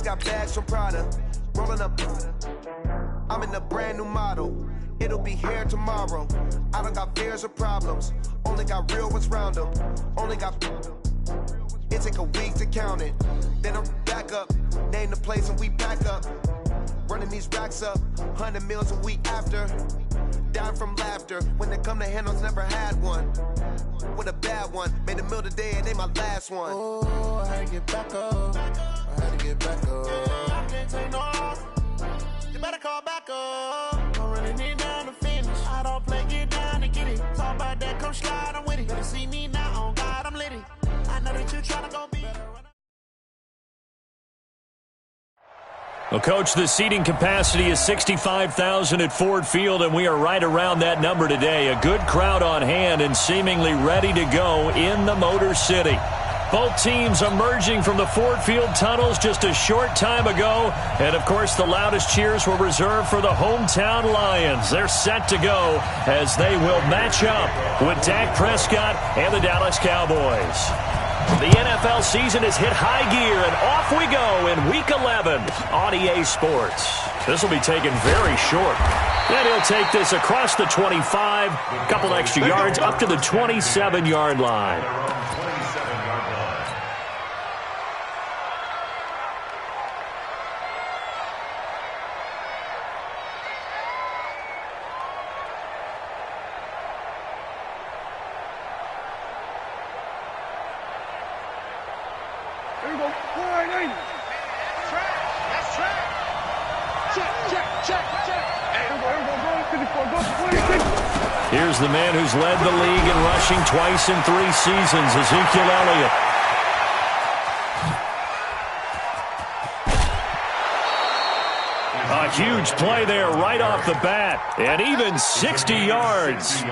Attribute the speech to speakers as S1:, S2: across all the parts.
S1: got bags from Prada, rolling up. I'm in a brand new model. It'll be here tomorrow. I don't got fears or problems. Only got real ones round them. Only got. It take a week to count it. Then I'm back up. Name the place and we back up. Running these racks up. 100 meals a week after. Down from laughter. When they come to handles, never had one. With a bad one. Made a meal today and they my last one.
S2: Oh, I had to get back up. I had to get back up. I can't take no loss. You better call back up. Don't really need down to finish. I don't play, get down to get it. Talk about that, come slide, I'm with it. Better see me now, on God, I'm litty. I know that you're trying to go be.
S3: Well, Coach, the seating capacity is 65,000 at Ford Field, and we are right around that number today. A good crowd on hand and seemingly ready to go in the Motor City. Both teams emerging from the Ford Field tunnels just a short time ago. And, of course, the loudest cheers were reserved for the hometown Lions. They're set to go as they will match up with Dak Prescott and the Dallas Cowboys. The NFL season has hit high gear, and off we go in Week 11 on EA Sports. This will be taken very short. And he'll take this across the 25, couple extra yards up to the 27-yard line.
S4: There you go. 490. Track. That's track. Check. Hey, here we go. Go 54. Go 26.
S3: Here's the man who's led the league in rushing twice in 3 seasons, Ezekiel Elliott. A huge play there right off the bat, and even 60 yards.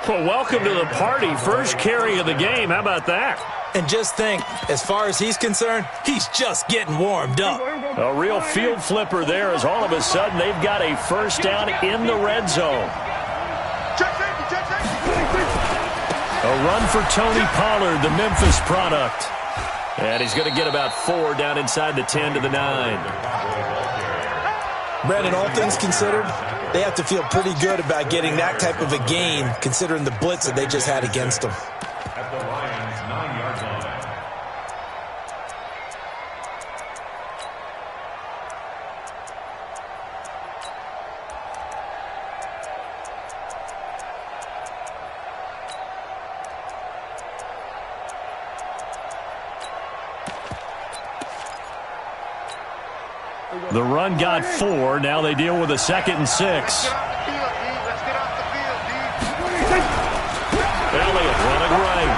S3: Well, welcome to the party. First carry of the game. How about that?
S5: And just think, as far as he's concerned, he's just getting warmed up.
S3: A real field flipper there as all of a sudden they've got a first down in the red zone. A run for Tony Pollard, the Memphis product. And he's going to get about 4 down inside the 10 to the 9.
S5: Brandon, all things considered, they have to feel pretty good about getting that type of a gain, considering the blitz that they just had against them.
S6: At the Lions' 9-yard line.
S3: The run got 4. Now they deal with a 2nd and 6. Elliott running right.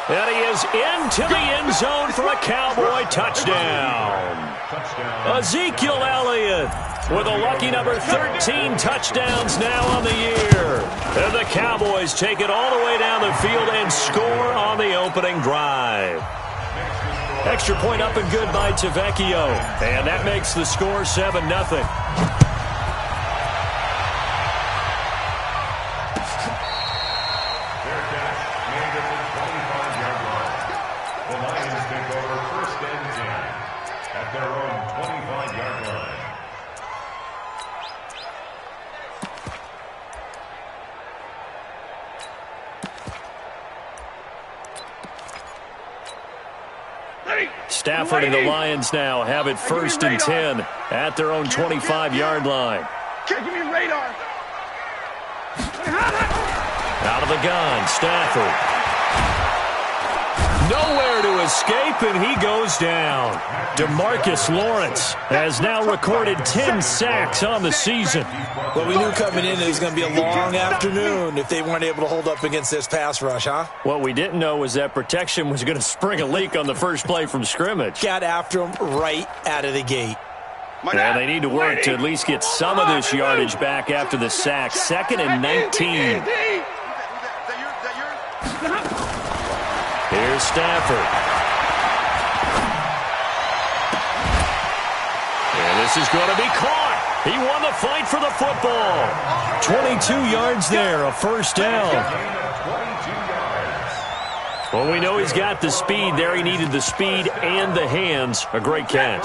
S3: And he is into the end zone for a Cowboy touchdown. Ezekiel Elliott with a lucky number 13 touchdowns now on the year. And the Cowboys take it all the way down the field and score on the opening drive. Extra point up and good by Tavecchio. And that makes the score 7-0. Stafford and the Lions now have it 1st and 10 at their own 25-yard line.
S4: Give me radar.
S3: Out of the gun, Stafford. Nowhere to escape, and he goes down. DeMarcus Lawrence has now recorded 10 sacks on the season.
S5: Well, we knew coming in it was going to be a long afternoon if they weren't able to hold up against this pass rush, huh?
S3: What we didn't know was that protection was going to spring a leak on the first play from scrimmage.
S5: Got after him right out of the gate.
S3: And they need to work to at least get some of this yardage back after the sack. 2nd and 19. Here's Stafford. And this is going to be caught. He won the fight for the football. 22 yards there, a first down. Well, we know he's got the speed there. He needed the speed and the hands. A great catch.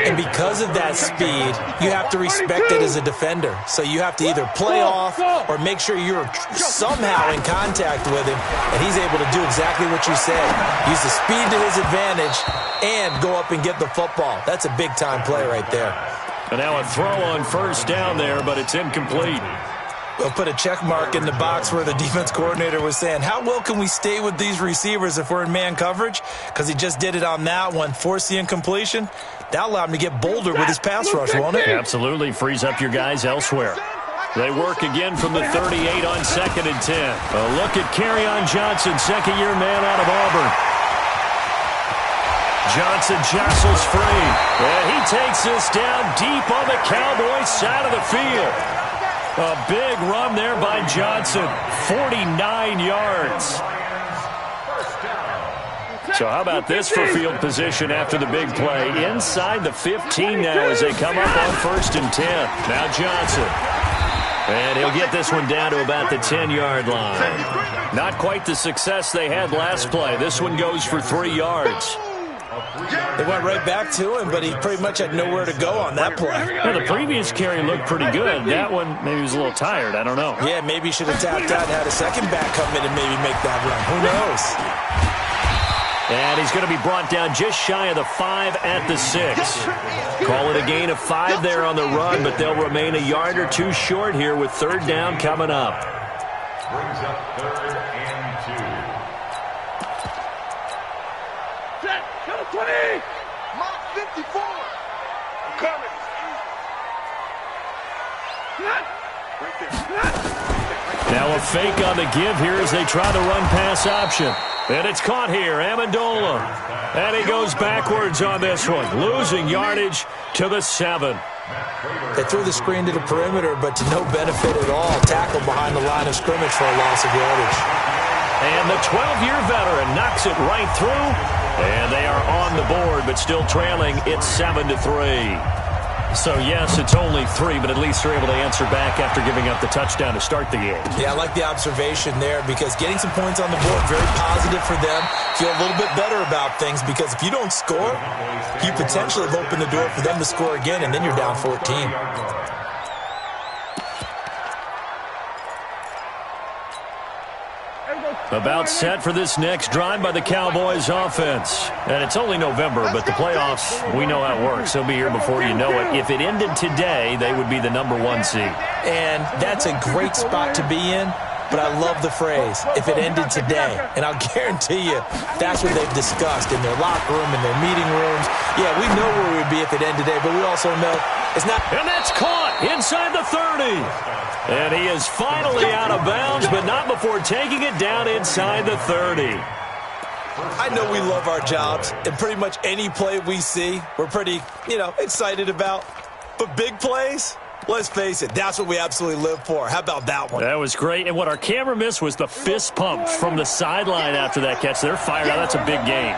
S5: And because of that speed, you have to respect it as a defender. So you have to either play off or make sure you're somehow in contact with him, and he's able to do exactly what you said. Use the speed to his advantage and go up and get the football. That's a big-time play right there.
S3: And now a throw on first down there, but it's incomplete.
S5: We'll put a check mark in the box where the defense coordinator was saying, how well can we stay with these receivers if we're in man coverage? Because he just did it on that one, forced the incompletion. That allowed him to get bolder with his pass rush, won't it?
S3: Absolutely. Frees up your guys elsewhere. They work again from the 38 on 2nd and 10. A look at Kerryon Johnson, second-year man out of Auburn. Johnson jostles free. And he takes this down deep on the Cowboys' side of the field. A big run there by Johnson, 49 yards. So how about this for field position after the big play? Inside the 15 now as they come up on 1st and 10. Now Johnson. And he'll get this one down to about the 10-yard line. Not quite the success they had last play. This one goes for 3 yards.
S5: They went right back to him, but he pretty much had nowhere to go on that play.
S3: Well, the previous carry looked pretty good. That one, maybe he was a little tired. I don't know.
S5: Yeah, maybe he should have tapped out and had a second back come in and maybe make that run. Who knows?
S3: And he's going to be brought down just shy of the 5 at the 6. Call it a gain of 5 there on the run, but they'll remain a yard or 2 short here with 3rd down coming up.
S6: Brings up 3rd and 2.
S4: Set, go 20. Mark 54. I'm coming.
S3: Now a fake on the give here as they try the run-pass option. And it's caught here, Amendola. And he goes backwards on this one, losing yardage to the 7.
S5: They threw the screen to the perimeter, but to no benefit at all. Tackle behind the line of scrimmage for a loss of yardage.
S3: And the 12-year veteran knocks it right through. And they are on the board, but still trailing. It's 7-3. So, yes, it's only 3, but at least they're able to answer back after giving up the touchdown to start the game.
S5: Yeah, I like the observation there because getting some points on the board, very positive for them. Feel a little bit better about things because if you don't score, you potentially have opened the door for them to score again, and then you're down 14.
S3: About set for this next drive by the Cowboys offense. And it's only November, but the playoffs, we know how it works. They'll be here before you know it. If it ended today, they would be the #1 seed.
S5: And that's a great spot to be in, but I love the phrase, if it ended today. And I'll guarantee you, that's what they've discussed in their locker room, in their meeting rooms. Yeah, we know where we would be if it ended today, but we also know it's not.
S3: And that's caught inside the 30. And he is finally out of bounds, but not before taking it down inside the 30.
S5: I know we love our jobs, and pretty much any play we see, we're pretty, excited about. But big plays, let's face it, that's what we absolutely live for. How about that one?
S3: That was great. And what our camera missed was the fist pump from the sideline after that catch. They're fired out. That's a big gain.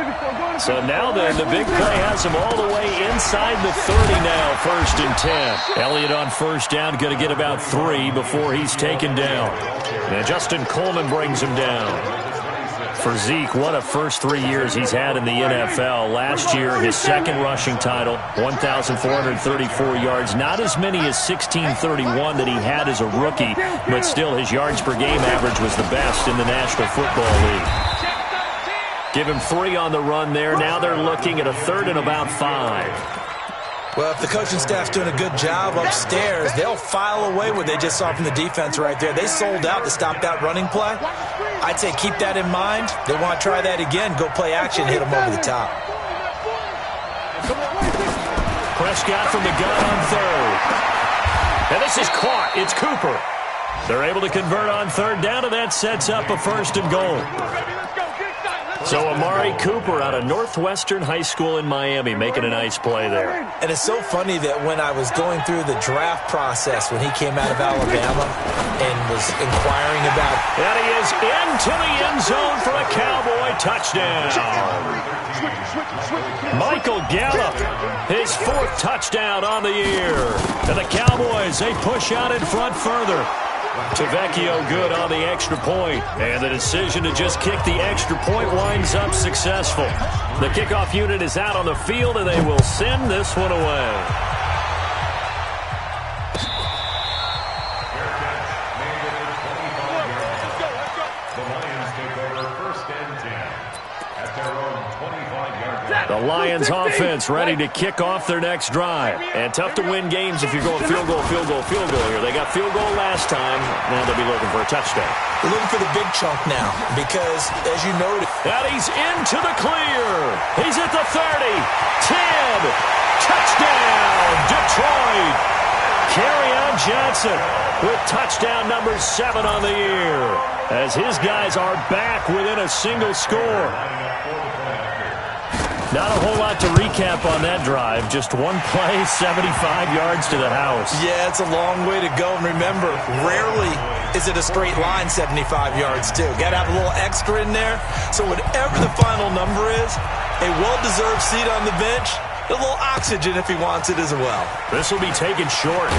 S3: So now then, the big play has him all the way inside the 30 now, 1st and 10. Elliott on first down, going to get about 3 before he's taken down. And Justin Coleman brings him down. For Zeke, what a first 3 years he's had in the NFL. Last year, his second rushing title, 1,434 yards. Not as many as 1,631 that he had as a rookie, but still his yards per game average was the best in the National Football League. Give him 3 on the run there. Now they're looking at a 3rd and about 5.
S5: Well, if the coaching staff's doing a good job upstairs, they'll file away what they just saw from the defense right there. They sold out to stop that running play. I'd say keep that in mind. They want to try that again. Go play action, hit them over the top.
S3: Prescott from the gun on 3rd. And this is caught. It's Cooper. They're able to convert on 3rd down, and that sets up a 1st and goal. So Amari Cooper out of Northwestern High School in Miami making a nice play there.
S5: And it's so funny that when I was going through the draft process when he came out of Alabama and was inquiring about.
S3: And he is into the end zone for a Cowboy touchdown. Michael Gallup, his 4th touchdown on the year. And the Cowboys, they push out in front further. Tavecchio good on the extra point, and the decision to just kick the extra point winds up successful. The kickoff unit is out on the field, and they will send this one away. The Lions offense ready to kick off their next drive. And tough to win games if you're going field goal here. They got field goal last time. Now they'll be looking for a touchdown.
S5: They're looking for the big chunk now because, as you noted,
S3: and he's into the clear. He's at the 30, 10, touchdown, Detroit. Kerryon Johnson with touchdown number 7 on the year as his guys are back within a single score. Not a whole lot to recap on that drive. Just one play, 75 yards to the house.
S5: Yeah, it's a long way to go. And remember, rarely is it a straight line 75 yards, too. Got to have a little extra in there. So whatever the final number is, a well-deserved seat on the bench, a little oxygen if he wants it as well.
S3: This will be taken short.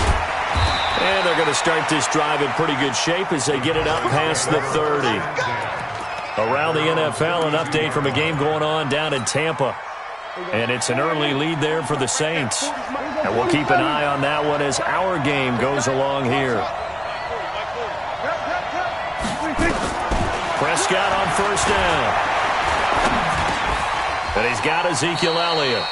S3: And they're going to start this drive in pretty good shape as they get it up past the 30. Around the NFL, an update from a game going on down in Tampa. And it's an early lead there for the Saints. And we'll keep an eye on that one as our game goes along here. Prescott on first down. And he's got Ezekiel Elliott.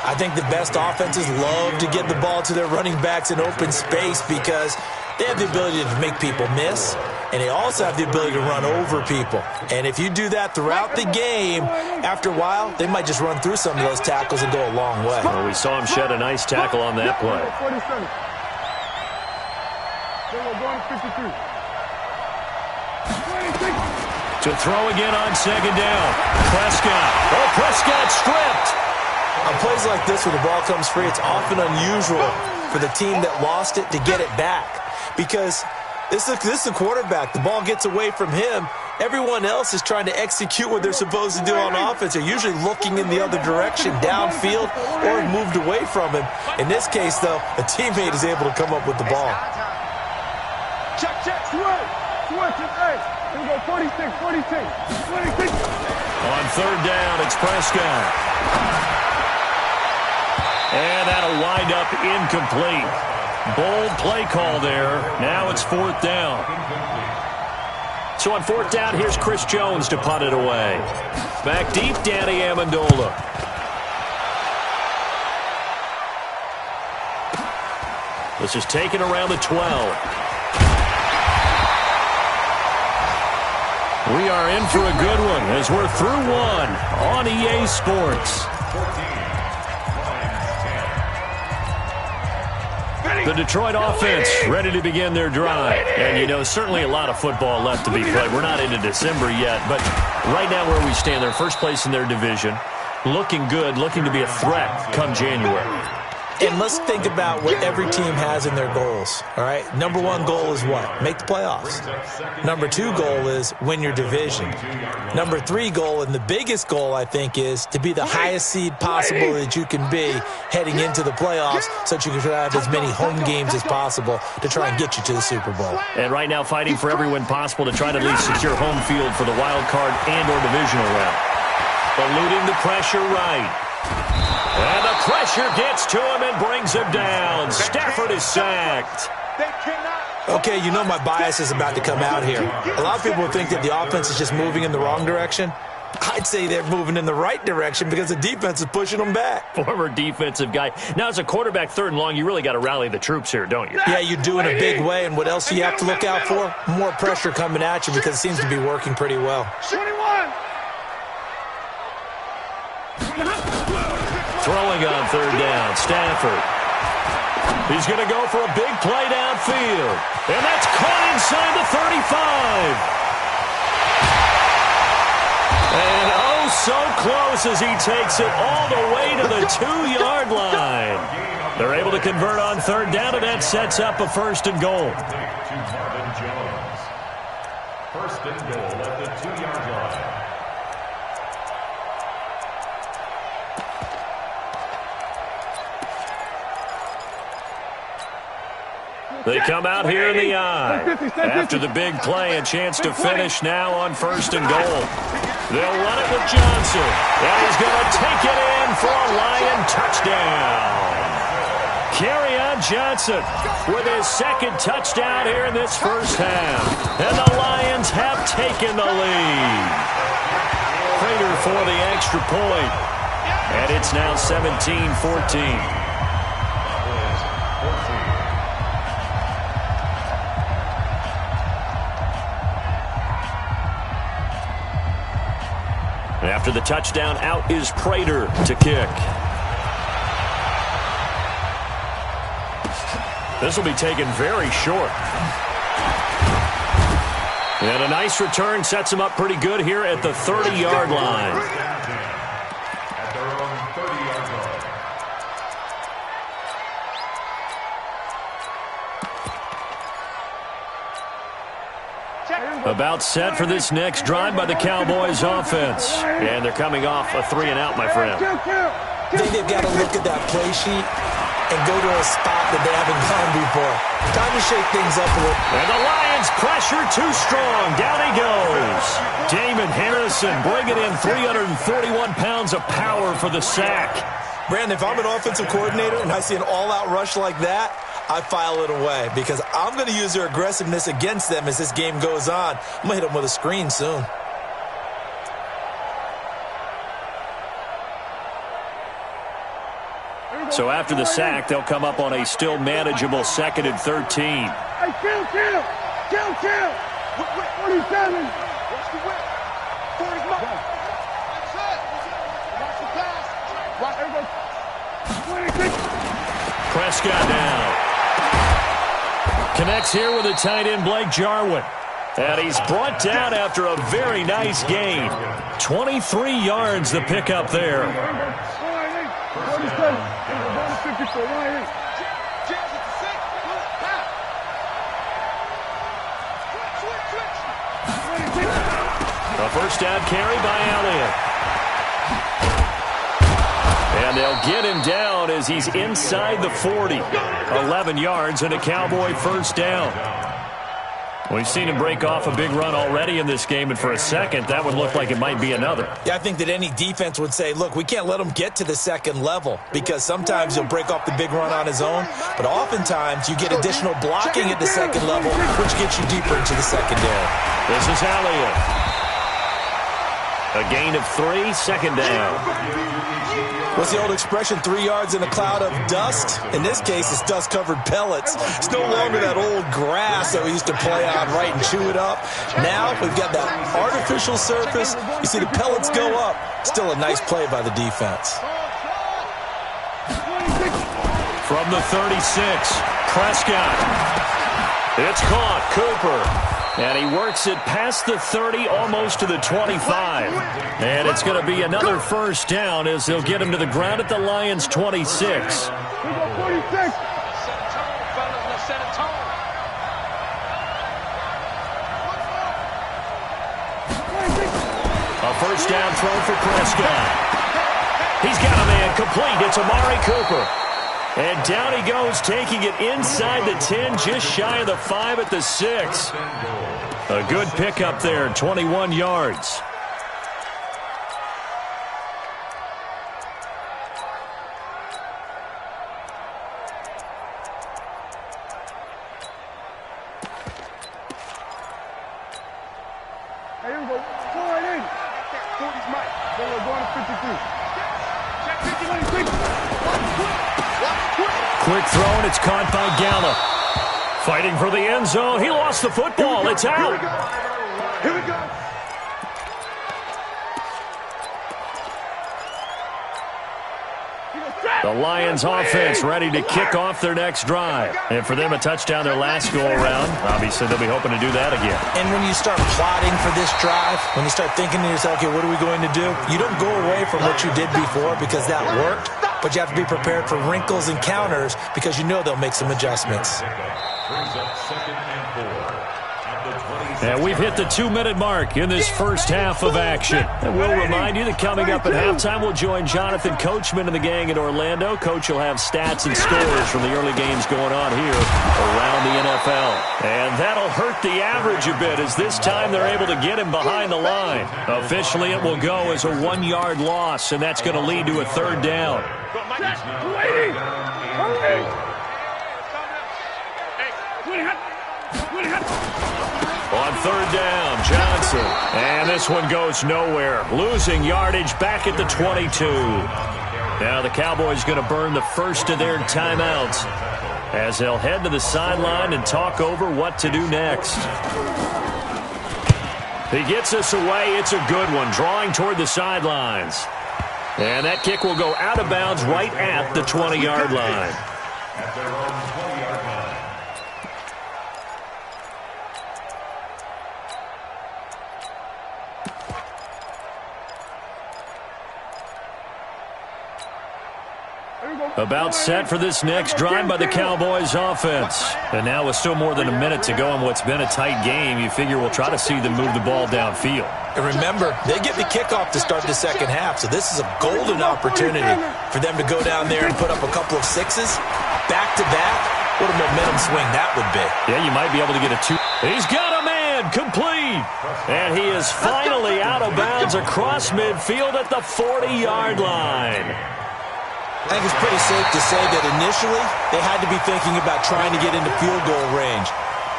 S5: I think the best offenses love to get the ball to their running backs in open space because they have the ability to make people miss, and they also have the ability to run over people. And if you do that throughout the game, after a while, they might just run through some of those tackles and go a long way.
S3: Well, we saw him shed a nice tackle on that play. To throw again on second down. Prescott. Oh, Prescott stripped.
S5: On plays like this where the ball comes free, it's often unusual for the team that lost it to get it back. Because this is the quarterback. The ball gets away from him. Everyone else is trying to execute what they're supposed to do on offense. They're usually looking in the other direction, downfield, or moved away from him. In this case, though, a teammate is able to come up with the ball.
S4: Check, switch, hey. Here we go, 46.
S3: On third down, it's Prescott. And that'll wind up incomplete. Bold play call there. Now it's fourth down. So on fourth down, here's Chris Jones to punt it away. Back deep, Danny Amendola. This is taken around the 12. We are in for a good one as we're through one on EA Sports. The Detroit offense ready to begin their drive. And, you know, certainly a lot of football left to be played. We're not into December yet, but right now where we stand, they're first place in their division. Looking good, looking to be a threat come January.
S5: And let's think about what every team has in their goals, all right? Number one goal is what? Make the playoffs. Number two goal is win your division. Number three goal, and the biggest goal, I think, is to be the highest seed possible that you can be heading into the playoffs so that you can have as many home games as possible to try and get you to the Super Bowl.
S3: And right now fighting for every win possible to try to at least secure home field for the wild card and or divisional round. Eluding the pressure right. And the pressure gets to him and brings him down. Stafford is sacked.
S5: Okay, you know my bias is about to come out here. A lot of people think that the offense is just moving in the wrong direction. I'd say they're moving in the right direction because the defense is pushing them back.
S3: Former defensive guy. Now, as a quarterback, third and long, you really got to rally the troops here, don't you?
S5: Yeah, you do in a big way. And what else do you have to look out for? More pressure coming at you because it seems to be working pretty well.
S4: 21.
S3: Throwing on third down, Stafford. He's going to go for a big play downfield. And that's caught inside the 35. And oh, so close as he takes it all the way to the 2-yard line. They're able to convert on third down, and that sets up a first and goal.
S6: First and goal at the 2-yard line.
S3: They come out here in the eye. After the big play, a chance to finish now on 1st and goal. They'll run it with Johnson. And he's going to take it in for a Lion touchdown. Kerryon Johnson with his 2nd touchdown here in this first half. And the Lions have taken the lead. Prater for the extra point. And it's now 17-14. After the touchdown, out is Prater to kick. This will be taken very short. And a nice return sets him up pretty good here at the 30-yard line.
S6: At their own 30-yard line.
S3: About set for this next drive by the Cowboys offense. And they're coming off a 3-and-out, my friend.
S5: I think they've got to look at that play sheet and go to a spot that they haven't gone before. Time to shake things up a little.
S3: And the Lions pressure too strong. Down he goes. Damon Harrison bringing in 341 pounds of power for the sack.
S5: Brandon, if I'm an offensive coordinator and I see an all-out rush like that, I file it away because I'm going to use their aggressiveness against them as this game goes on. I'm going to hit them with a screen soon.
S3: So after the sack, they'll come up on a still manageable 2nd and 13.
S4: Hey, kill! 47! Watch the whip. 40's mark. That's it. Watch the pass. Watch everybody. 26.
S3: Prescott down. Connects here with the tight end, Blake Jarwin. And he's brought down after a very nice gain. 23 yards the pickup there.
S4: 47. 54. Lions.
S3: A first down carry by Elliott. And they'll get him down as he's inside the 40. 11 yards and a Cowboy first down. We've seen him break off a big run already in this game, and for a second, that would look like it might be another.
S5: Yeah, I think that any defense would say, look, we can't let him get to the 2nd level because sometimes he'll break off the big run on his own, but oftentimes you get additional blocking at the 2nd level, which gets you deeper into the secondary.
S3: This is Elliott. A gain of 3, 2nd down.
S5: What's the old expression, 3 yards in a cloud of dust? In this case, it's dust-covered pellets. It's no longer that old grass that we used to play on, right, and chew it up. Now we've got that artificial surface. You see the pellets go up. Still a nice play by the defense.
S3: From the 36, Prescott. It's caught, Cooper. And he works it past the 30, almost to the 25. And it's going to be another first down as they'll get him to the ground at the Lions' 26. A first down throw for Prescott. He's got a man complete. It's Amari Cooper. And down he goes, taking it inside the 10, just shy of the 5 at the 6. A good pickup there, 21 yards.
S4: Hey, here we go. 4-8. 40's Mike. Then we're going to 53. Check 50.
S3: Quick throw, and it's caught by Gallup. Fighting for the end zone. He lost the football. It's out.
S4: Here we go.
S3: The Lions offense ready to kick off their next drive. And for them, a touchdown their last go-around. Obviously, they'll be hoping to do that again.
S5: And when you start plotting for this drive, when you start thinking to yourself, okay, what are we going to do? You don't go away from what you did before because that worked, but you have to be prepared for wrinkles and counters because you know they'll make some adjustments.
S6: Brings up 2nd and 4.
S3: And we've hit the 2-minute mark in this first half of action. And we'll remind you that coming up at halftime, we'll join Jonathan Coachman and the gang in Orlando. Coach will have stats and scores from the early games going on here around the NFL. And that'll hurt the average a bit as this time they're able to get him behind the line. Officially, it will go as a 1-yard loss, and that's going to lead to a third down. On third down, Johnson. And this one goes nowhere. Losing yardage back at the 22. Now the Cowboys going to burn the first of their timeouts as they'll head to the sideline and talk over what to do next. He gets us away. It's a good one, drawing toward the sidelines. And that kick will go out of bounds right at the 20-yard line.
S6: At their own 20-yard line.
S3: About set for this next drive by the Cowboys offense. And now with still more than a minute to go in what's been a tight game, you figure we'll try to see them move the ball downfield.
S5: And remember, they get the kickoff to start the second half, so this is a golden opportunity for them to go down there and put up a couple of sixes back-to-back. What a momentum swing that would be.
S3: Yeah, you might be able to get a two. He's got a man, complete. And he is finally out of bounds across midfield at the 40-yard line.
S5: I think it's pretty safe to say that initially they had to be thinking about trying to get into field goal range.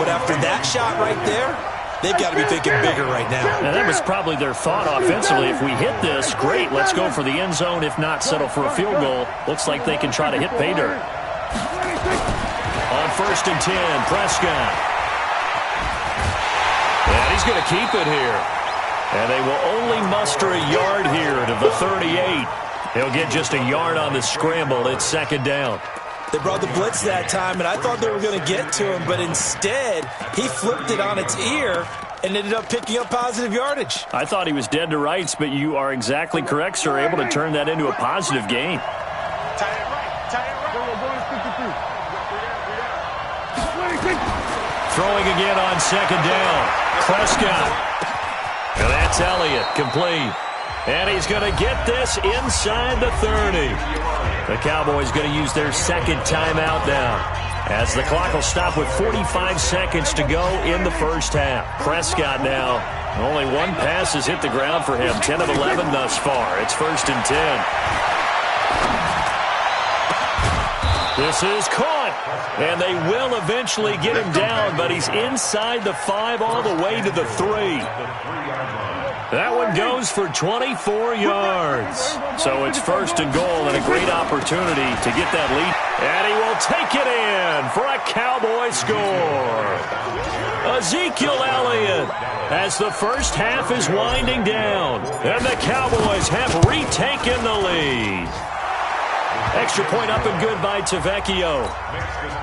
S5: But after that shot right there, they've got to be thinking bigger right now.
S3: And that was probably their thought offensively. If we hit this, great, let's go for the end zone. If not, settle for a field goal. Looks like they can try to hit pay dirt. On 1st and 10, Prescott. And he's going to keep it here. And they will only muster a yard here to the 38. He'll get just a yard on the scramble. It's second down.
S5: They brought the blitz that time, and I thought they were going to get to him, but instead, he flipped it on its ear and ended up picking up positive yardage.
S3: I thought he was dead to rights, but you are exactly correct, sir. Able to turn that into a positive gain. Throwing again on second down. Prescott. And that's Elliott, complete. And he's going to get this inside the 30. The Cowboys going to use their second timeout now, as the clock will stop with 45 seconds to go in the first half. Prescott now, only one pass has hit the ground for him. 10 of 11 thus far. It's 1st and 10. This is caught, and they will eventually get him down, but he's inside the 5 all the way to the 3. That one goes for 24 yards. So it's 1st and goal and a great opportunity to get that lead. And he will take it in for a Cowboy score. Ezekiel Elliott as the first half is winding down. And the Cowboys have retaken the lead. Extra point up and good by Tavecchio.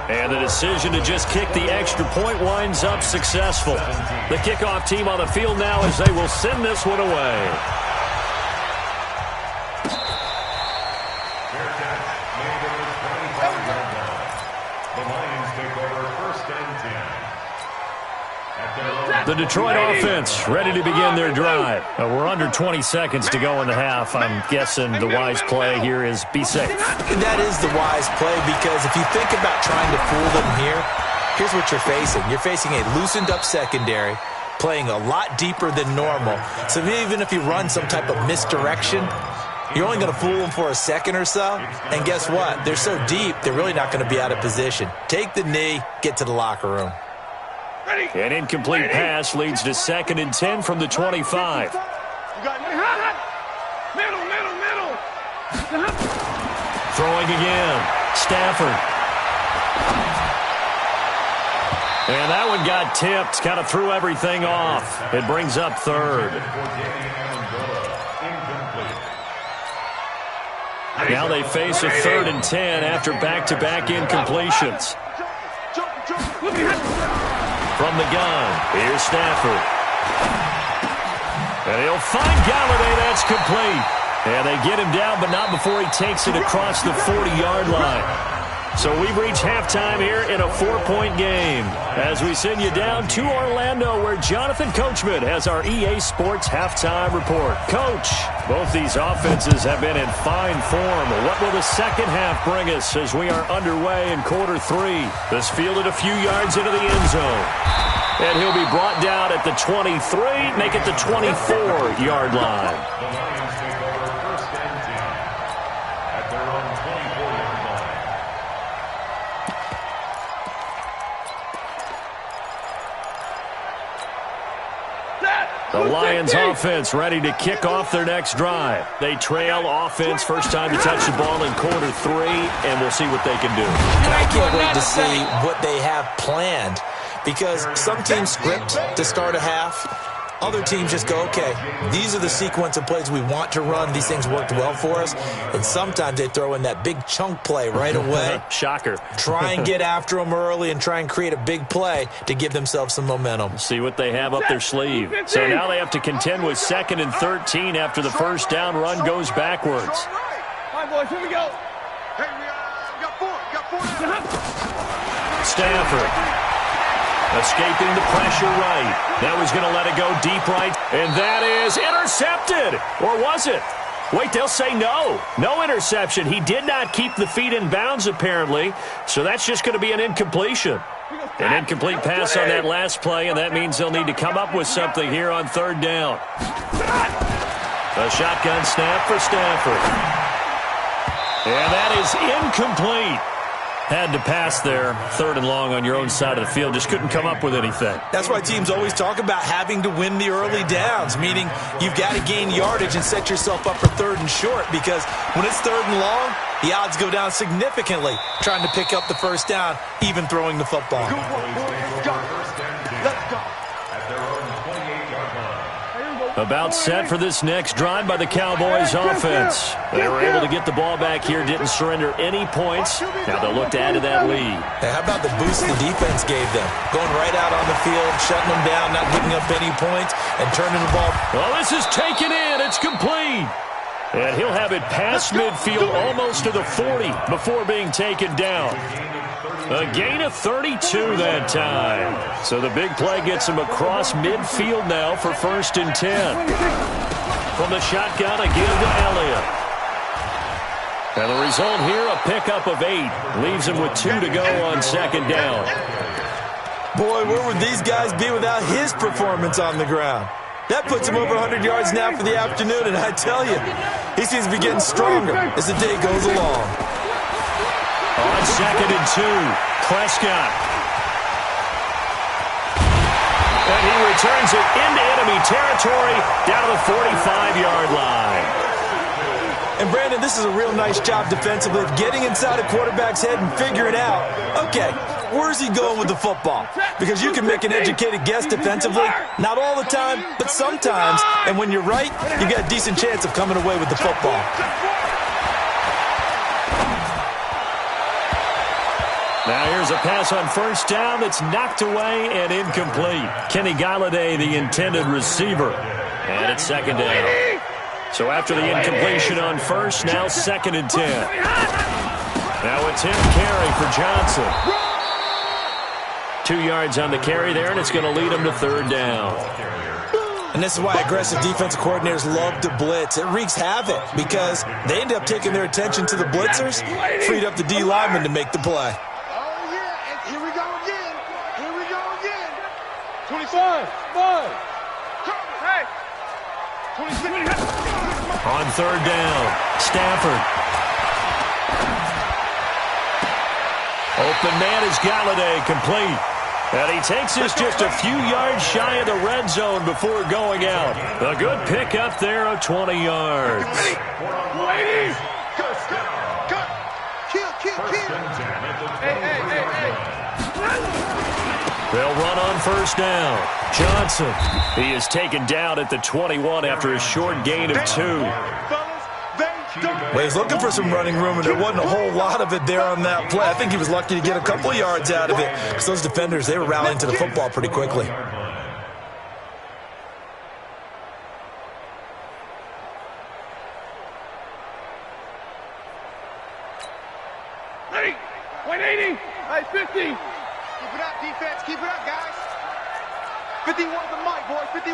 S3: And the decision to just kick the extra point winds up successful. The kickoff team on the field now as they will send this one away.
S6: The Lions take over 1st and 10.
S3: The Detroit offense ready to begin their drive. We're under 20 seconds to go in the half. I'm guessing the wise play here is be safe.
S5: That is the wise play, because if you think about trying to fool them here, here's what you're facing. You're facing a loosened up secondary, playing a lot deeper than normal. So even if you run some type of misdirection, you're only going to fool them for a second or so. And guess what? They're so deep, they're really not going to be out of position. Take the knee, get to the locker room.
S3: An incomplete pass leads to 2nd and 10 from the 25. Throwing again. Stafford. And that one got tipped. Kind of threw everything off. It brings up 3rd. Now they face a 3rd and 10 after back-to-back incompletions. From the gun, here's Stafford. And he'll find Galladay. That's complete. And they get him down, but not before he takes it across the 40-yard line. So we've reached halftime here in a 4-point game as we send you down to Orlando where Jonathan Coachman has our EA Sports halftime report. Coach, both these offenses have been in fine form. What will the second half bring us as we are underway in quarter 3? This fielded a few yards into the end zone. And he'll be brought down at the 23, make it the 24-yard line.
S6: The Lions take over first and 10 at their own 24-yard line.
S3: The Lions offense ready to kick off their next drive. They trail offense first time to touch the ball in quarter 3, and we'll see what they can do.
S5: And I can't wait to see what they have planned because some teams script to start a half. Other teams just go, okay, these are the sequence of plays we want to run. These things worked well for us. And sometimes they throw in that big chunk play right away.
S3: Shocker.
S5: Try and get after them early and try and create a big play to give themselves some momentum.
S3: See what they have up their sleeve. So now they have to contend with 2nd and 13 after the first down run goes backwards.
S4: All right, boys, here we go. Hey, we got four.
S3: Stafford. Escaping the pressure right. Now he's going to let it go deep right. And that is intercepted. Or was it? Wait, they'll say no. No interception. He did not keep the feet in bounds, apparently. So that's just going to be an incompletion. An incomplete pass on that last play, and that means they'll need to come up with something here on 3rd down. A shotgun snap for Stafford. And that is incomplete. Had to pass there, 3rd and long on your own side of the field. Just couldn't come up with anything.
S5: That's why teams always talk about having to win the early downs, meaning you've got to gain yardage and set yourself up for 3rd and short because when it's 3rd and long, the odds go down significantly trying to pick up the first down, even throwing the football.
S4: Let's go.
S6: At their own 28-yard line.
S3: About set for this next drive by the Cowboys offense. They were able to get the ball back here, didn't surrender any points. Now they'll look to add to that lead.
S5: Hey, how about the boost the defense gave them? Going right out on the field, shutting them down, not giving up any points, and turning the ball.
S3: Well, this is taken in. It's complete. And he'll have it past midfield almost to the 40 before being taken down. A gain of 32 that time. So the big play gets him across midfield now for 1st and 10. From the shotgun, again to Elliott. And the result here, a pickup of 8. Leaves him with 2 to go on 2nd down.
S5: Boy, where would these guys be without his performance on the ground? That puts him over 100 yards now for the afternoon, and I tell you, he seems to be getting stronger as the day goes along.
S3: On 2nd and 2, Prescott. And he returns it into enemy territory down to the 45-yard line.
S5: And, Brandon, this is a real nice job defensively of getting inside a quarterback's head and figuring out, okay, where's he going with the football? Because you can make an educated guess defensively, not all the time, but sometimes. And when you're right, you've got a decent chance of coming away with the football.
S3: Now here's a pass on 1st down that's knocked away and incomplete. Kenny Galladay, the intended receiver. And it's 2nd down. So after the incompletion on 1st, now 2nd and 10. Now a 10 carry for Johnson. 2 yards on the carry there, and it's going to lead him to 3rd down.
S5: And this is why aggressive defensive coordinators love to blitz. It wreaks havoc because they end up taking their attention to the blitzers, freed up the D lineman to make the play.
S4: 25. Hey. 26.
S3: On 3rd down, Stafford. Open man is Galladay, complete. And he takes us just a few yards shy of the red zone before going out. A good pickup there of 20 yards.
S4: Ladies. Cut. Kill. Hey.
S3: They'll run on 1st down. Johnson. He is taken down at the 21 after a short gain of 2.
S5: Well, he's looking for some running room, and there wasn't a whole lot of it there on that play. I think he was lucky to get a couple yards out of it because those defenders, they were rallying to the football pretty quickly.
S4: Ready. 180. Hey, 50.
S7: Keep it up, defense. Keep it up, guys. 51 the mic, boy. 51.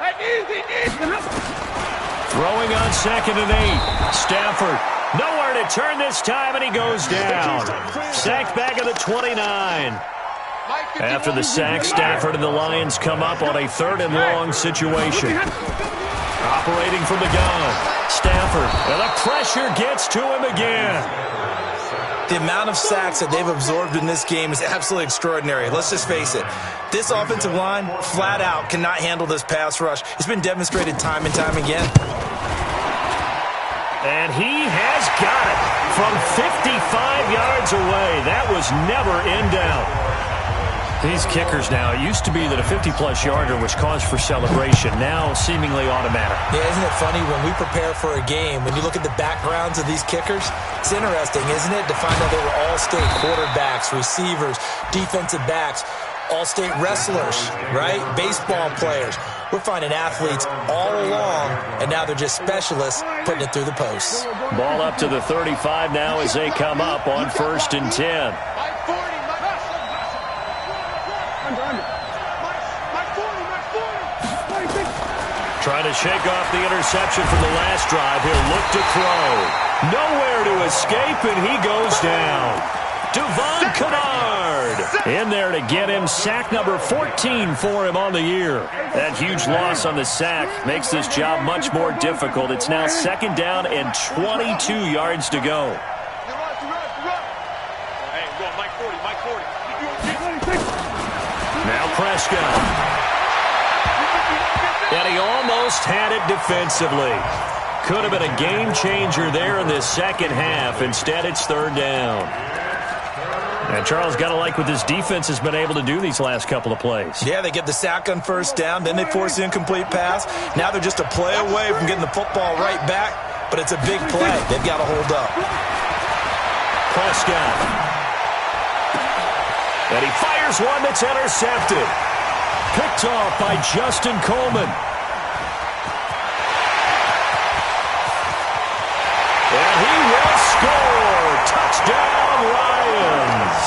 S4: Hey, easy.
S3: Throwing on 2nd and 8. Stafford nowhere to turn this time, and he goes down. Sacked back at the 29. After the sack, Stafford and the Lions come up on a 3rd and long situation. Operating from the gun. Stafford, and the pressure gets to him again.
S5: The amount of sacks that they've absorbed in this game is absolutely extraordinary. Let's just face it. This offensive line, flat out, cannot handle this pass rush. It's been demonstrated time and time again.
S3: And he has got it from 55 yards away. That was never in doubt. These kickers now, it used to be that a 50-plus yarder was cause for celebration. Now seemingly automatic.
S5: Yeah, isn't it funny when we prepare for a game, when you look at the backgrounds of these kickers, it's interesting, isn't it, to find out they were all-state quarterbacks, receivers, defensive backs, all-state wrestlers, right? Baseball players. We're finding athletes all along, and now they're just specialists putting it through the posts.
S3: Ball up to the 35 now as they come up on 1st and 10. Trying to shake off the interception from the last drive. He'll look to throw. Nowhere to escape, and he goes down. Devon Kennard in there to get him. Sack number 14 for him on the year. That huge loss on the sack makes this job much more difficult. It's now 2nd down and 22 yards to go. Now Prescott. And he almost had it defensively. Could have been a game changer there in this second half. Instead, it's 3rd down. And Charles, got to like what this defense has been able to do these last couple of plays.
S5: Yeah, they get the sack on 1st down, then they force the incomplete pass. Now they're just a play away from getting the football right back, but it's a big play. They've got to hold up.
S3: Prescott. And he fires one that's intercepted. Picked off by Justin Coleman. And he will score. Touchdown, Lions.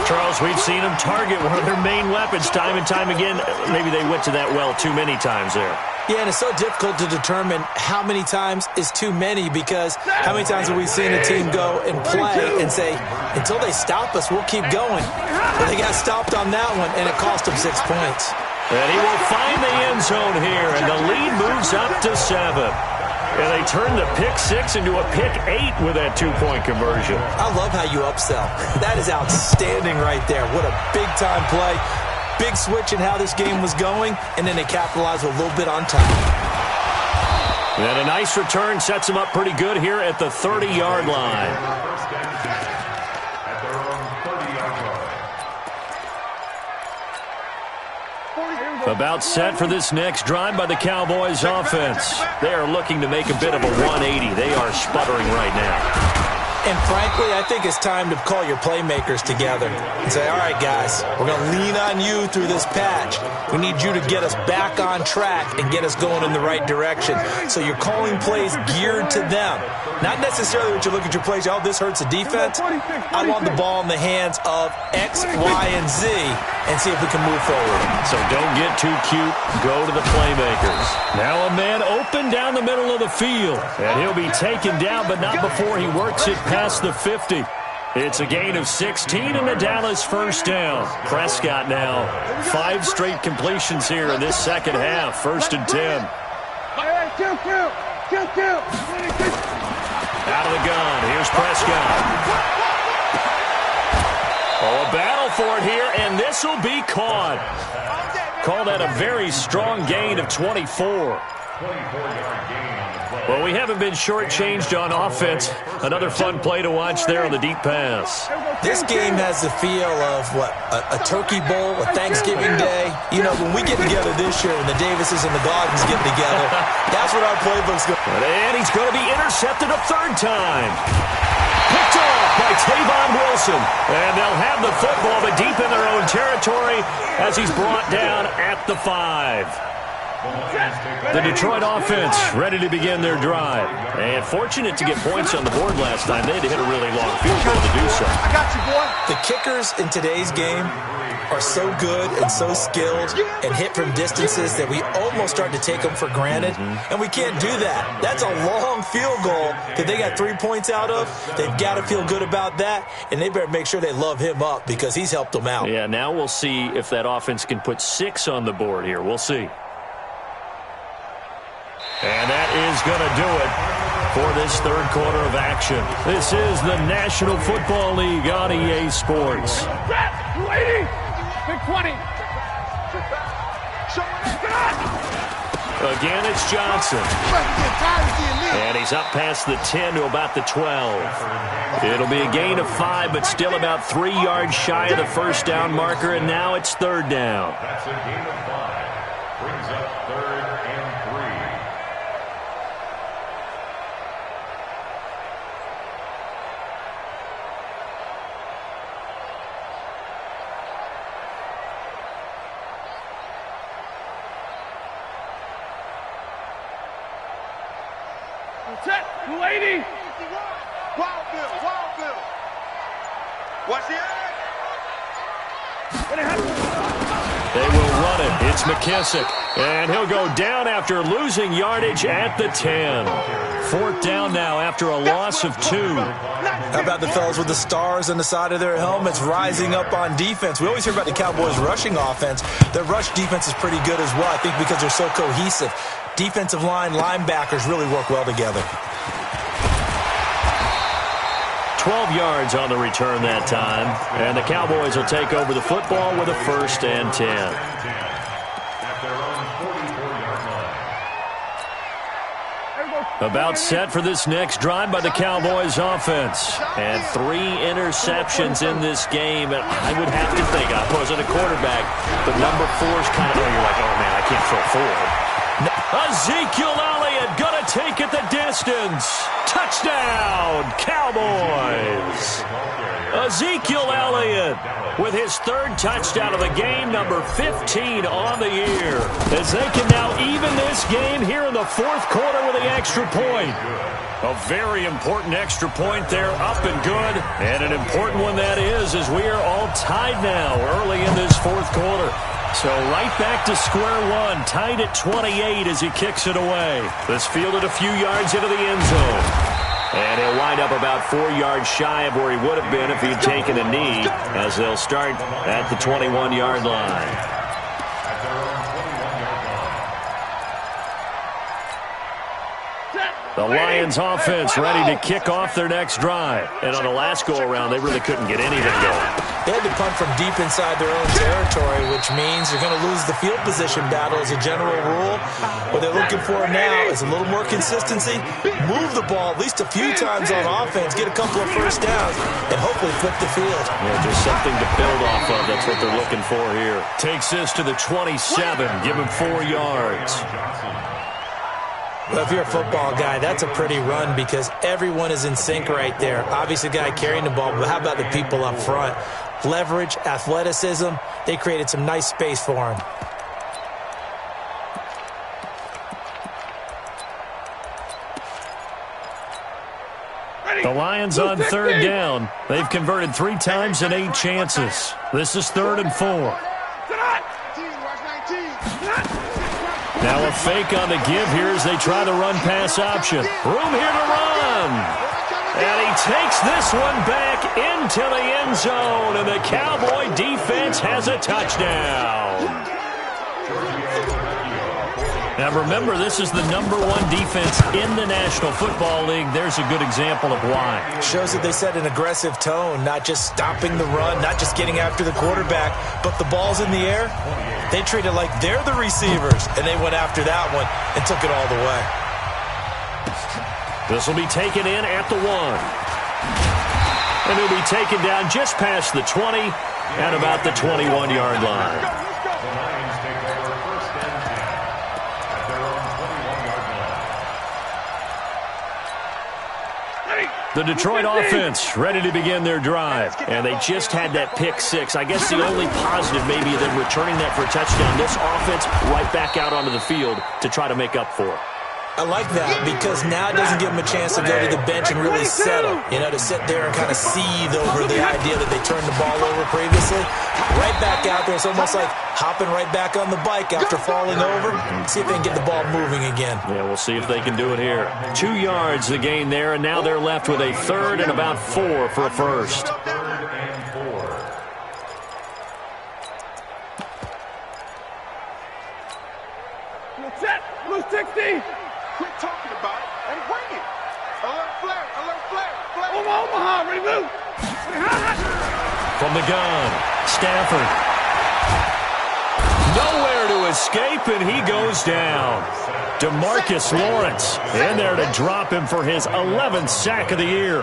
S3: Charles, we've seen them target one of their main weapons time and time again. Maybe they went to that well too many times there.
S5: Yeah, and it's so difficult to determine how many times is too many, because how many times have we seen a team go and play and say, until they stop us, we'll keep going. But they got stopped on that one, and it cost them 6 points.
S3: And he will find the end zone here, and the lead moves up to 7. And they turn the pick 6 into a pick 8 with that 2-point conversion.
S5: I love how you upsell. That is outstanding right there. What a big-time play. Big switch in how this game was going, and then they capitalized a little bit on time.
S3: And a nice return sets them up pretty good here at the 30-yard line. About set for this next drive by the Cowboys offense. They are looking to make a bit of a 180. They are sputtering right now.
S5: And frankly, I think it's time to call your playmakers together and say, all right, guys, we're going to lean on you through this patch. We need you to get us back on track and get us going in the right direction. So you're calling plays geared to them. Not necessarily what you look at your plays, oh, this hurts the defense. I want the ball in the hands of X, Y, and Z and see if we can move forward.
S3: So don't get too cute. Go to the playmakers. Now a man open down the middle of the field. And he'll be taken down, but not before he works it past the 50. It's a gain of 16 and a Dallas 1st down. Prescott now 5 straight completions here in this second half. 1st and 10. Out of the gun. Here's Prescott. Oh, a battle for it here, and this will be caught. Call that a very strong gain of 24. Well, we haven't been shortchanged on offense. Another fun play to watch there on the deep pass.
S5: This game has the feel of, what, a turkey bowl, a Thanksgiving day. You know, when we get together this year, when the Davises and the Gardens get together, that's what our playbook's going to be.
S3: And he's going to be intercepted a 3rd time. Picked off by Tavon Wilson. And they'll have the football, but deep in their own territory as he's brought down at the 5. The Detroit offense ready to begin their drive. And fortunate to get points on the board last time. They had to hit a really long field goal to do so.
S7: I got you, boy.
S5: The kickers in today's game are so good and so skilled and hit from distances that we almost start to take them for granted, and we can't do that. That's a long field goal that they got 3 points out of. They've got to feel good about that, and they better make sure they love him up because he's helped them out.
S3: Yeah, now we'll see if that offense can put 6 on the board here. We'll see. And that is going to do it for this third quarter of action. This is the National Football League on EA Sports.
S4: Lady! Big 20.
S3: Again, it's Johnson. And he's up past the 10 to about the 12. It'll be a gain of 5, but still about 3 yards shy of the first down marker, and now it's third down.
S6: That's a gain of 5. Brings up 3rd and 3.
S4: Set, lady.
S7: Wild Bill. Watch the eye.
S3: They will run it. It's McKissick. And he'll go down after losing yardage at the 10. 4th down now after a loss of 2.
S5: How about the fellas with the stars on the side of their helmets rising up on defense? We always hear about the Cowboys' rushing offense. Their rush defense is pretty good as well, I think, because they're so cohesive. Defensive line, linebackers really work well together.
S3: 12 yards on the return that time. And the Cowboys will take over the football with a 1st and 10.
S6: At their own 44-yard line.
S3: About set for this next drive by the Cowboys offense. And 3 interceptions in this game. And I would have to think, I wasn't a quarterback, but number 4's kind of, you're like, oh man, I can't throw 4. Ezekiel Elliott gonna take it the distance. Touchdown, Cowboys. Ezekiel Elliott with his 3rd touchdown of the game, number 15 on the year, as they can now even this game here in the 4th quarter with the extra point. A very important extra point there, up and good, and an important one that is, as we are all tied now early in this 4th quarter. So right back to square one, tied at 28 as he kicks it away. This fielded a few yards into the end zone. And he'll wind up about 4 yards shy of where he would have been if he'd taken a knee, as they'll start at the 21-yard line. The Lions offense ready to kick off their next drive. And on the last go-around, they really couldn't get anything going.
S5: They had to punt from deep inside their own territory, which means you're going to lose the field position battle as a general rule. What they're looking for now is a little more consistency, move the ball at least a few times on offense, get a couple of first downs, and hopefully flip the field.
S3: Yeah, just something to build off of. That's what they're looking for here. Takes this to the 27, give him 4 yards.
S5: Well, if you're a football guy, that's a pretty run because everyone is in sync right there. Obviously, the guy carrying the ball, but how about the people up front? Leverage, athleticism, they created some nice space for him.
S3: The Lions on 3rd down. They've converted 3 times in 8 chances. This is 3rd and 4. Now a fake on the give here as they try the run-pass option. Room here to run. And he takes this one back into the end zone, and the Cowboy defense has a touchdown. Now remember, this is the #1 defense in the National Football League. There's a good example of why.
S5: Shows that they set an aggressive tone, not just stopping the run, not just getting after the quarterback, but the ball's in the air. They treat it like they're the receivers, and they went after that one and took it all the way.
S3: This will be taken in at the 1. And he'll be taken down just past the 20 at about the 21-yard line.
S6: The Lions take over 1st and 10 at their own 21-yard line.
S3: The Detroit offense ready to begin their drive. And they just had that pick six. I guess the only positive maybe them returning that for a touchdown. This offense right back out onto the field to try to make up for it.
S5: I like that because now it doesn't give them a chance to go to the bench and really settle. You know, to sit there and kind of seethe over the idea that they turned the ball over previously. Right back out there. It's almost like hopping right back on the bike after falling over. See if they can get the ball moving again.
S3: Yeah, we'll see if they can do it here. 2 yards the gain there, and now they're left with a third and about 4 for a first.
S4: Set. Blue 60.
S7: Quit talking about it and bring it. Alert flare, alert flare, flare.
S4: Omaha, ready, move.
S3: From the gun, Stafford. Nowhere to escape, and he goes down. DeMarcus Lawrence in there to drop him for his 11th sack of the year.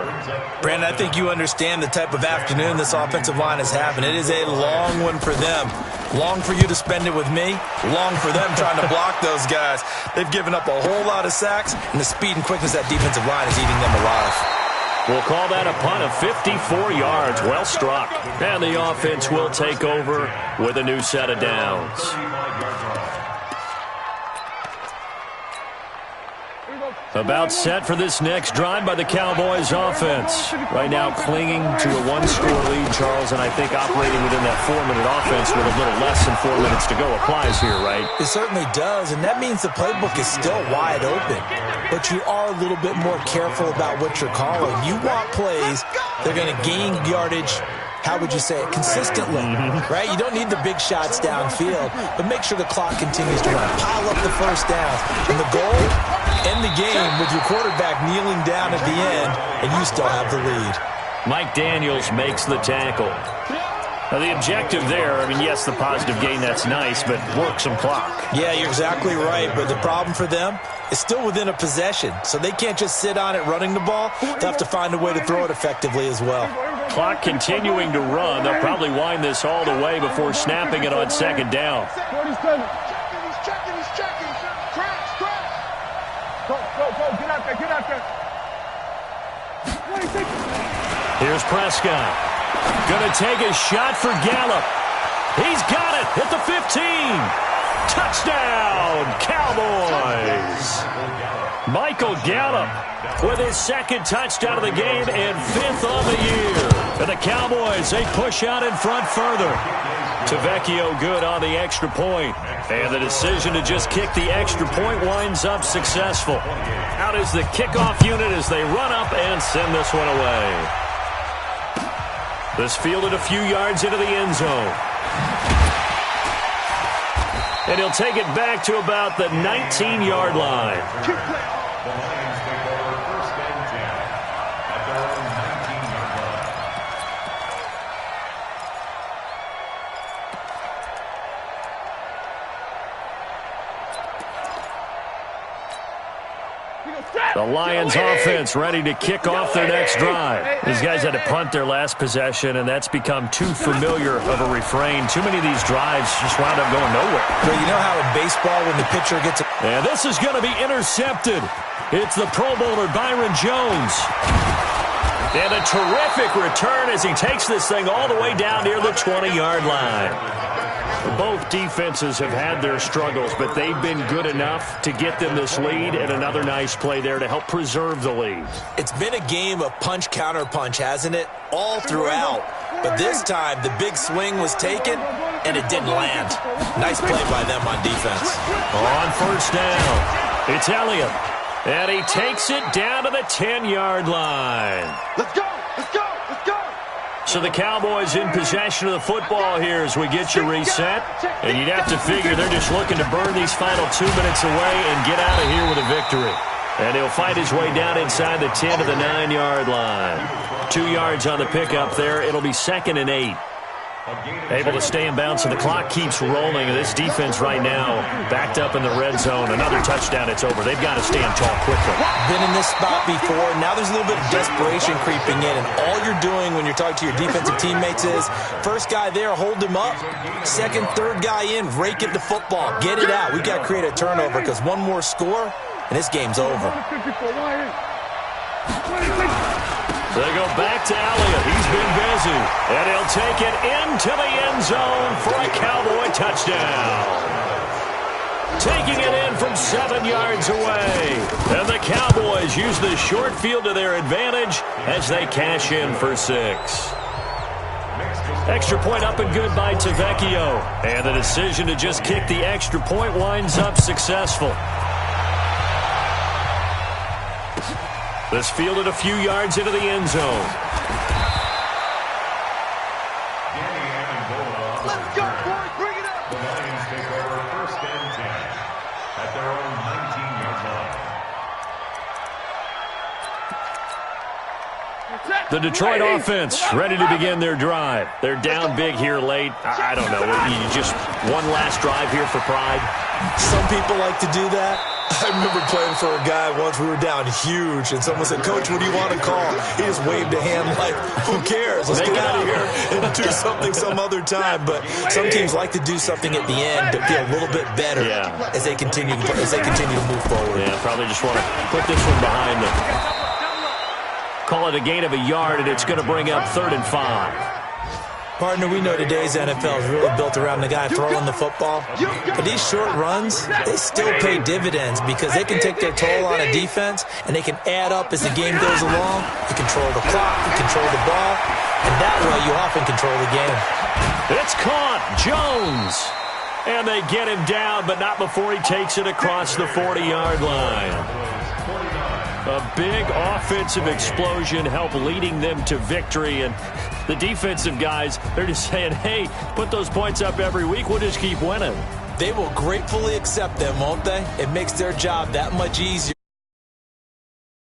S5: Brandon, I think you understand the type of afternoon this offensive line is having. It is a long one for them. Long for you to spend it with me. Long for them trying to block those guys. They've given up a whole lot of sacks, and the speed and quickness of that defensive line is eating them alive.
S3: We'll call that a punt of 54 yards. Well struck. And the offense will take over with a new set of downs. About set for this next drive by the Cowboys offense. Right now clinging to a 1-score lead, Charles, and I think operating within that 4-minute offense with a little less than 4 minutes to go applies here, right?
S5: It certainly does, and that means the playbook is still wide open. But you are a little bit more careful about what you're calling. You want plays that are going to gain yardage, how would you say it, consistently, right? You don't need the big shots downfield, but make sure the clock continues to run. Pile up the first down. And the goal, end the game with your quarterback kneeling down at the end, and you still have the lead.
S3: Mike Daniels makes the tackle. Now, the objective there, I mean, yes, the positive gain, that's nice, but work some clock.
S5: Yeah, you're exactly right, but the problem for them is still within a possession, so they can't just sit on it running the ball. They'll have to find a way to throw it effectively as well.
S3: Clock continuing to run. They'll probably wind this all the way before snapping it on second down.
S4: 47.
S7: He's checking. Crash.
S4: Go. Get out there. 26.
S3: Here's Prescott. Gonna take a shot for Gallup. He's got it at the 15. Touchdown, Cowboys. Michael Gallup with his second touchdown of the game and 5th on the year. And the Cowboys, they push out in front further. Tavecchio good on the extra point. And the decision to just kick the extra point winds up successful. Out is the kickoff unit as they run up and send this one away. This fielded a few yards into the end zone. And he'll take it back to about the 19-yard line.
S6: The Lions take over 1st and 10 at their own 19-yard line.
S3: The Lions offense ready to kick off their next drive. These guys had to punt their last possession, and that's become too familiar of a refrain. Too many of these drives just wound up going nowhere.
S5: But you know how in baseball when the pitcher gets a...
S3: And this is going to be intercepted. It's the Pro Bowler Byron Jones. And a terrific return as he takes this thing all the way down near the 20-yard line. Both defenses have had their struggles, but they've been good enough to get them this lead, and another nice play there to help preserve the lead.
S5: It's been a game of punch-counter-punch, hasn't it? All throughout. But this time, the big swing was taken, and it didn't land. Nice play by them on defense.
S3: On first down, it's Elliott. And he takes it down to the 10-yard line.
S7: Let's go.
S3: So the Cowboys in possession of the football here as we get you reset. And you'd have to figure they're just looking to burn these final 2 minutes away and get out of here with a victory. And he'll fight his way down inside the 10 to the 9-yard line. 2 yards on the pickup there. It'll be 2nd and 8. Able to stay in bounds, and the clock keeps rolling. This defense right now backed up in the red zone. Another touchdown, it's over. They've got to stand tall quickly.
S5: Been in this spot before. Now there's a little bit of desperation creeping in, and all you're doing when you're talking to your defensive teammates is first guy there, hold him up. Second, third guy in, rake at the football. Get it out. We've got to create a turnover because one more score, and this game's over.
S4: 54, 26.
S3: They go back to Elliott. He's been busy. And he'll take it into the end zone for a Cowboy touchdown. Taking it in from 7 yards away. And the Cowboys use the short field to their advantage as they cash in for 6. Extra point up and good by Tavecchio. And the decision to just kick the extra point winds up successful. This fielded a few yards into the end zone.
S7: Let's go, boys. Bring it up.
S6: The Lions take over 1st and 10 at their own 19-yard line.
S3: The Detroit offense ready to begin their drive. They're down big here late. I don't know. You just one last drive here for pride.
S5: Some people like to do that. I remember playing for a guy once. We were down huge, and someone said, "Coach, what do you want to call?" He just waved a hand like, "Who cares? Let's get out of here and do something some other time." But some teams like to do something at the end to feel a little bit better as they continue to move forward.
S3: Yeah, probably just want to put this one behind them. Call it a gain of a yard, and it's going to bring up 3rd and 5.
S5: Partner, we know today's NFL is really built around the guy throwing the football. But these short runs, they still pay dividends because they can take their toll on a defense, and they can add up as the game goes along. You control the clock, you control the ball, and that way you often control the game.
S3: It's caught. Jones. And they get him down, but not before he takes it across the 40-yard line. A big offensive explosion helped leading them to victory, and the defensive guys, they're just saying, hey, put those points up every week. We'll just keep winning.
S5: They will gratefully accept them, won't they? It makes their job that much easier.